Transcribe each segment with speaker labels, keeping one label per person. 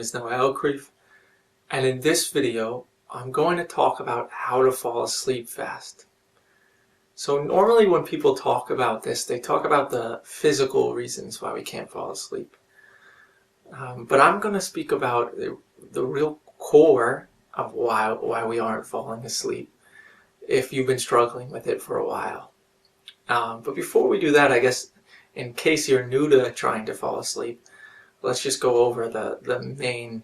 Speaker 1: is Noah Elkrief, and in this video I'm going to talk about how to fall asleep fast. So normally when people talk about this, they talk about the physical reasons why we can't fall asleep. But I'm going to speak about the real core of why we aren't falling asleep if you've been struggling with it for a while. But before we do that, I guess in case you're new to trying to fall asleep, let's just go over the main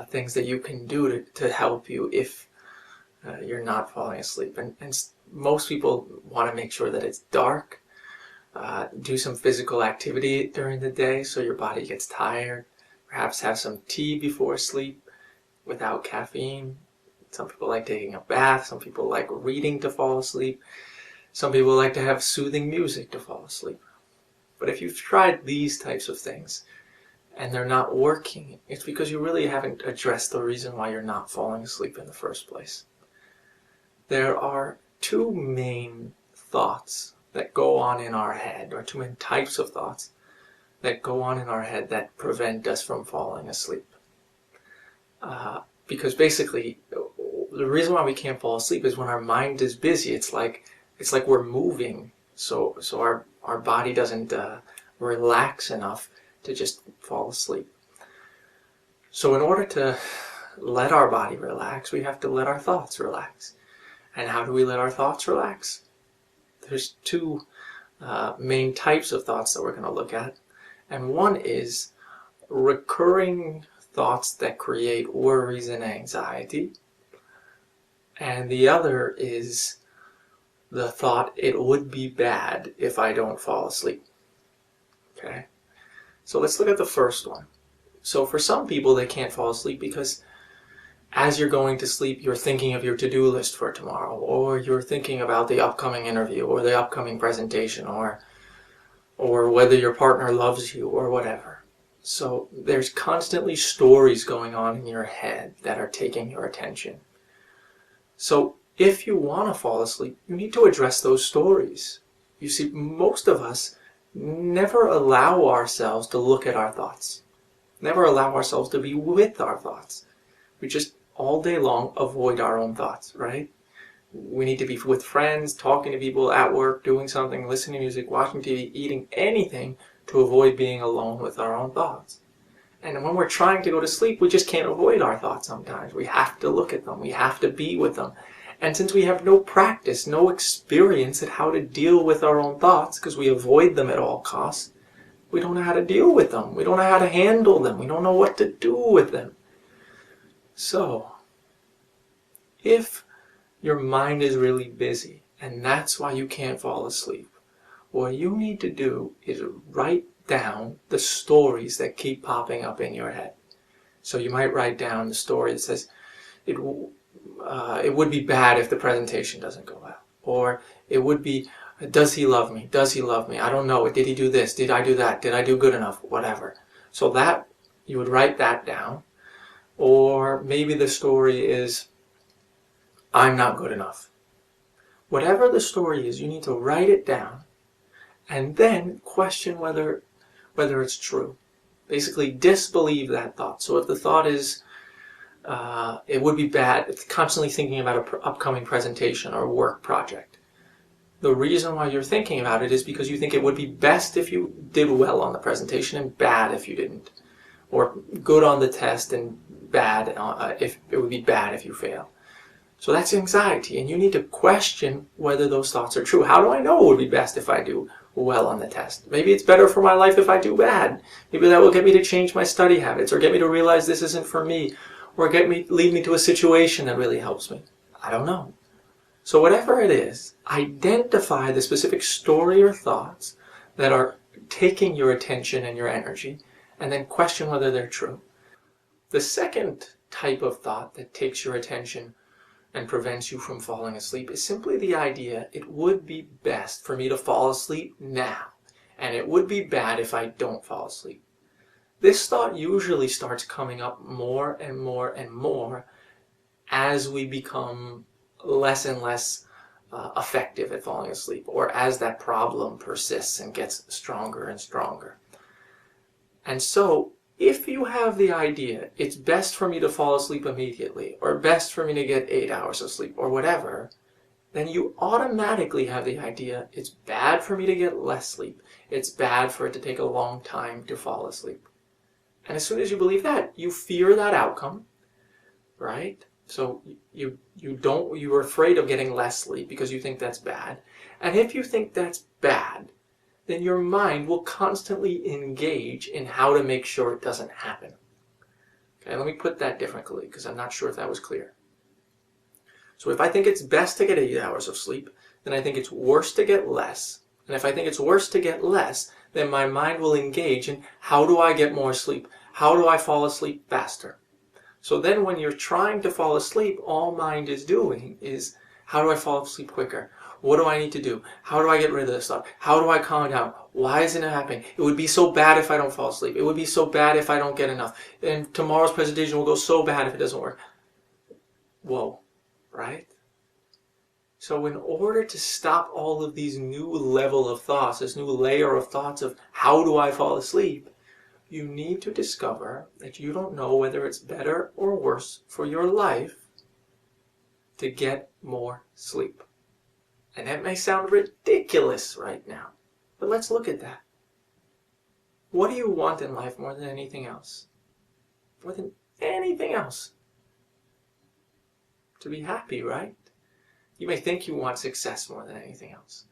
Speaker 1: things that you can do to help you if you're not falling asleep. And most people want to make sure that it's dark. Do some physical activity during the day so your body gets tired. Perhaps have some tea before sleep without caffeine. Some people like taking a bath. Some people like reading to fall asleep. Some people like to have soothing music to fall asleep. But if you've tried these types of things and they're not working, it's because you really haven't addressed the reason why you're not falling asleep in the first place. There are two main thoughts that go on in our head, or two main types of thoughts that go on in our head that prevent us from falling asleep. Because basically, the reason why we can't fall asleep is when our mind is busy. It's like we're moving, so our body doesn't relax enough to just fall asleep. So in order to let our body relax, we have to let our thoughts relax. And how do we let our thoughts relax? There's two main types of thoughts that we're going to look at. And one is recurring thoughts that create worries and anxiety. And the other is the thought, it would be bad if I don't fall asleep. Okay? So let's look at the first one. So for some people, they can't fall asleep because as you're going to sleep, you're thinking of your to-do list for tomorrow, or you're thinking about the upcoming interview, or the upcoming presentation, or whether your partner loves you, or whatever. So there's constantly stories going on in your head that are taking your attention. So if you want to fall asleep, you need to address those stories. You see, most of us never allow ourselves to look at our thoughts, never allow ourselves to be with our thoughts. We just all day long avoid our own thoughts, right? We need to be with friends, talking to people, at work, doing something, listening to music, watching TV, eating anything to avoid being alone with our own thoughts. And when we're trying to go to sleep, we just can't avoid our thoughts sometimes. We have to look at them. We have to be with them. And since we have no practice, no experience at how to deal with our own thoughts, because we avoid them at all costs, we don't know how to deal with them. We don't know how to handle them. We don't know what to do with them. So, if your mind is really busy, and that's why you can't fall asleep, what you need to do is write down the stories that keep popping up in your head. So you might write down the story that says, it would be bad if the presentation doesn't go well. Or it would be, does he love me? Does he love me? I don't know. Did he do this? Did I do that? Did I do good enough? Whatever. So that, you would write that down. Or maybe the story is, I'm not good enough. Whatever the story is, you need to write it down and then question whether it's true. Basically disbelieve that thought. So if the thought is, it would be bad, it's constantly thinking about an upcoming presentation or work project. The reason why you're thinking about it is because you think it would be best if you did well on the presentation and bad if you didn't. Or good on the test and bad, if it would be bad if you fail. So that's anxiety, and you need to question whether those thoughts are true. How do I know it would be best if I do well on the test? Maybe it's better for my life if I do bad. Maybe that will get me to change my study habits, or get me to realize this isn't for me, or lead me to a situation that really helps me. I don't know. So whatever it is, identify the specific story or thoughts that are taking your attention and your energy, and then question whether they're true. The second type of thought that takes your attention and prevents you from falling asleep is simply the idea, it would be best for me to fall asleep now, and it would be bad if I don't fall asleep. This thought usually starts coming up more and more and more as we become less and less effective at falling asleep, or as that problem persists and gets stronger and stronger. And so if you have the idea, it's best for me to fall asleep immediately, or best for me to get 8 hours of sleep, or whatever, then you automatically have the idea, it's bad for me to get less sleep. It's bad for it to take a long time to fall asleep. And as soon as you believe that, you fear that outcome, right? So you're afraid of getting less sleep because you think that's bad. And if you think that's bad, then your mind will constantly engage in how to make sure it doesn't happen. Okay, let me put that differently because I'm not sure if that was clear. So if I think it's best to get 8 hours of sleep, then I think it's worse to get less. And if I think it's worse to get less, then my mind will engage in how do I get more sleep? How do I fall asleep faster? So then when you're trying to fall asleep, all mind is doing is, how do I fall asleep quicker? What do I need to do? How do I get rid of this stuff? How do I calm down? Why isn't it happening? It would be so bad if I don't fall asleep. It would be so bad if I don't get enough. And tomorrow's presentation will go so bad if it doesn't work. Whoa, right? So in order to stop all of these new level of thoughts, this new layer of thoughts of how do I fall asleep, you need to discover that you don't know whether it's better or worse for your life to get more sleep. And that may sound ridiculous right now, but let's look at that. What do you want in life more than anything else? More than anything else? To be happy, right? You may think you want success more than anything else,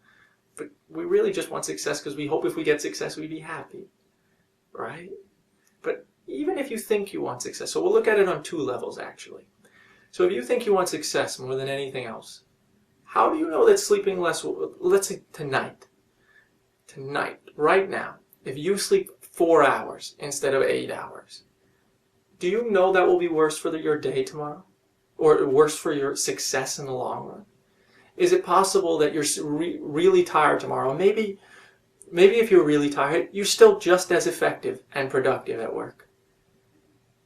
Speaker 1: but we really just want success because we hope if we get success, we'd be happy, right? But even if you think you want success, so we'll look at it on two levels actually. So if you think you want success more than anything else, how do you know that sleeping less, let's say tonight, right now, if you sleep 4 hours instead of 8 hours, do you know that will be worse for your day tomorrow? Or worse for your success in the long run? Is it possible that you're really tired tomorrow? Maybe if you're really tired, you're still just as effective and productive at work.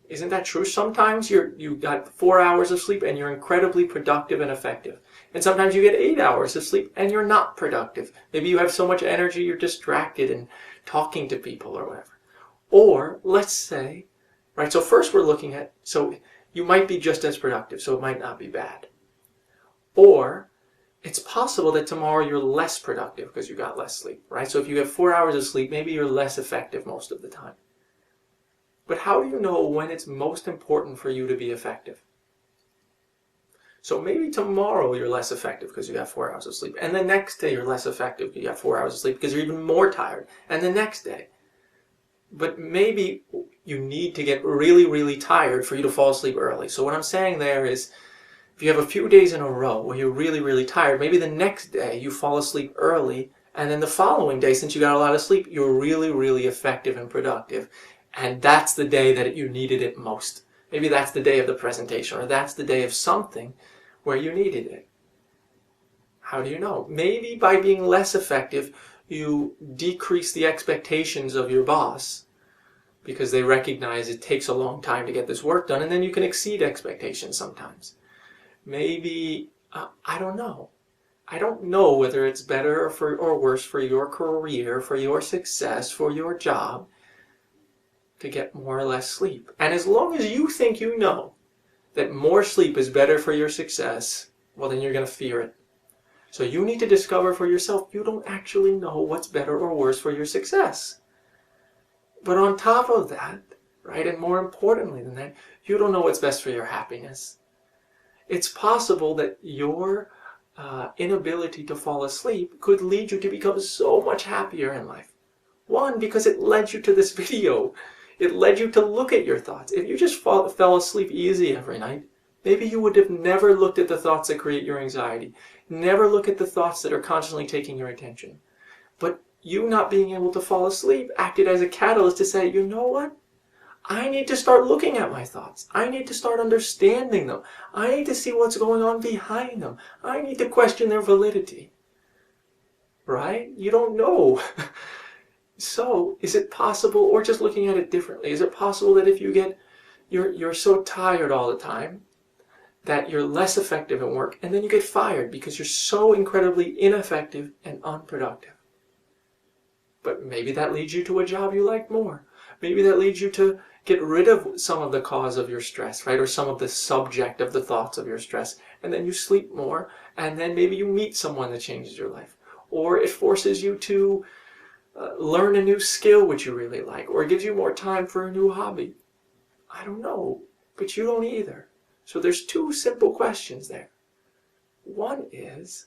Speaker 1: Isn't that true? Sometimes you got 4 hours of sleep and you're incredibly productive and effective. And sometimes you get 8 hours of sleep and you're not productive. Maybe you have so much energy you're distracted and talking to people or whatever. Or let's say, right, so first we're looking at, so you might be just as productive, so it might not be bad. Or it's possible that tomorrow you're less productive because you got less sleep, right? So if you have 4 hours of sleep, maybe you're less effective most of the time. But how do you know when it's most important for you to be effective? So maybe tomorrow you're less effective because you got 4 hours of sleep. And the next day you're less effective because you got 4 hours of sleep because you're even more tired. And the next day. But maybe you need to get really, really tired for you to fall asleep early. So what I'm saying there is, if you have a few days in a row where you're really, really tired, maybe the next day you fall asleep early, and then the following day, since you got a lot of sleep, you're really, really effective and productive. And that's the day that you needed it most. Maybe that's the day of the presentation, or that's the day of something where you needed it. How do you know? Maybe by being less effective, you decrease the expectations of your boss because they recognize it takes a long time to get this work done, and then you can exceed expectations sometimes. Maybe, I don't know. I don't know whether it's better or worse for your career, for your success, for your job, to get more or less sleep. And as long as you think you know that more sleep is better for your success, well, then you're going to fear it. So you need to discover for yourself, you don't actually know what's better or worse for your success. But on top of that, right, and more importantly than that, you don't know what's best for your happiness. It's possible that your inability to fall asleep could lead you to become so much happier in life. One, because it led you to this video. It led you to look at your thoughts. If you just fell asleep easy every night, maybe you would have never looked at the thoughts that create your anxiety. Never look at the thoughts that are constantly taking your attention. But you not being able to fall asleep acted as a catalyst to say, you know what? I need to start looking at my thoughts. I need to start understanding them. I need to see what's going on behind them. I need to question their validity. Right? You don't know. So, is it possible, or just looking at it differently, is it possible that if you you're so tired all the time that you're less effective at work, and then you get fired because you're so incredibly ineffective and unproductive? But maybe that leads you to a job you like more. Maybe that leads you to get rid of some of the cause of your stress, right? Or some of the subject of the thoughts of your stress. And then you sleep more, and then maybe you meet someone that changes your life. Or it forces you to learn a new skill which you really like, or it gives you more time for a new hobby. I don't know, but you don't either. So there's two simple questions there. One is,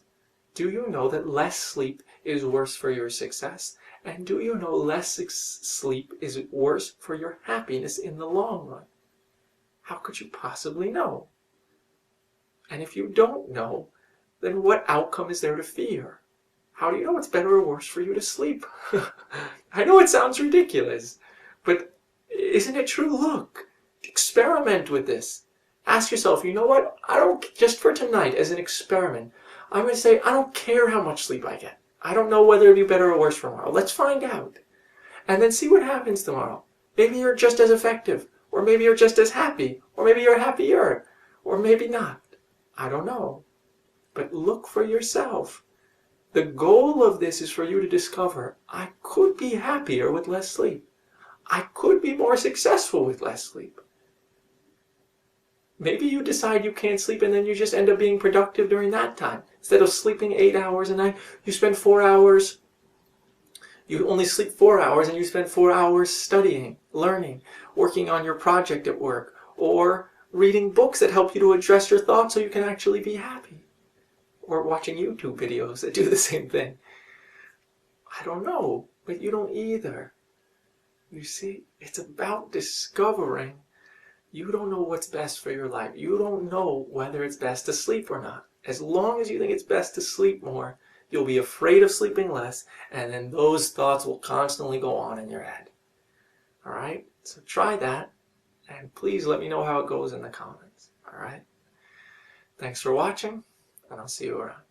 Speaker 1: do you know that less sleep is worse for your success? And do you know less sleep is worse for your happiness in the long run? How could you possibly know? And if you don't know, then what outcome is there to fear? How do you know it's better or worse for you to sleep? I know it sounds ridiculous, but isn't it true? Look, experiment with this. Ask yourself, you know what? Just for tonight, as an experiment, I'm going to say, I don't care how much sleep I get. I don't know whether it'll be better or worse for tomorrow. Let's find out. And then see what happens tomorrow. Maybe you're just as effective, or maybe you're just as happy, or maybe you're happier, or maybe not. I don't know. But look for yourself. The goal of this is for you to discover, I could be happier with less sleep. I could be more successful with less sleep. Maybe you decide you can't sleep and then you just end up being productive during that time. Instead of sleeping 8 hours a night, you spend 4 hours. You only sleep 4 hours and you spend 4 hours studying, learning, working on your project at work, or reading books that help you to address your thoughts so you can actually be happy. Or watching YouTube videos that do the same thing. I don't know, but you don't either. You see, it's about discovering. You don't know what's best for your life. You don't know whether it's best to sleep or not. As long as you think it's best to sleep more, you'll be afraid of sleeping less, and then those thoughts will constantly go on in your head. All right? So try that, and please let me know how it goes in the comments. All right? Thanks for watching, and I'll see you around.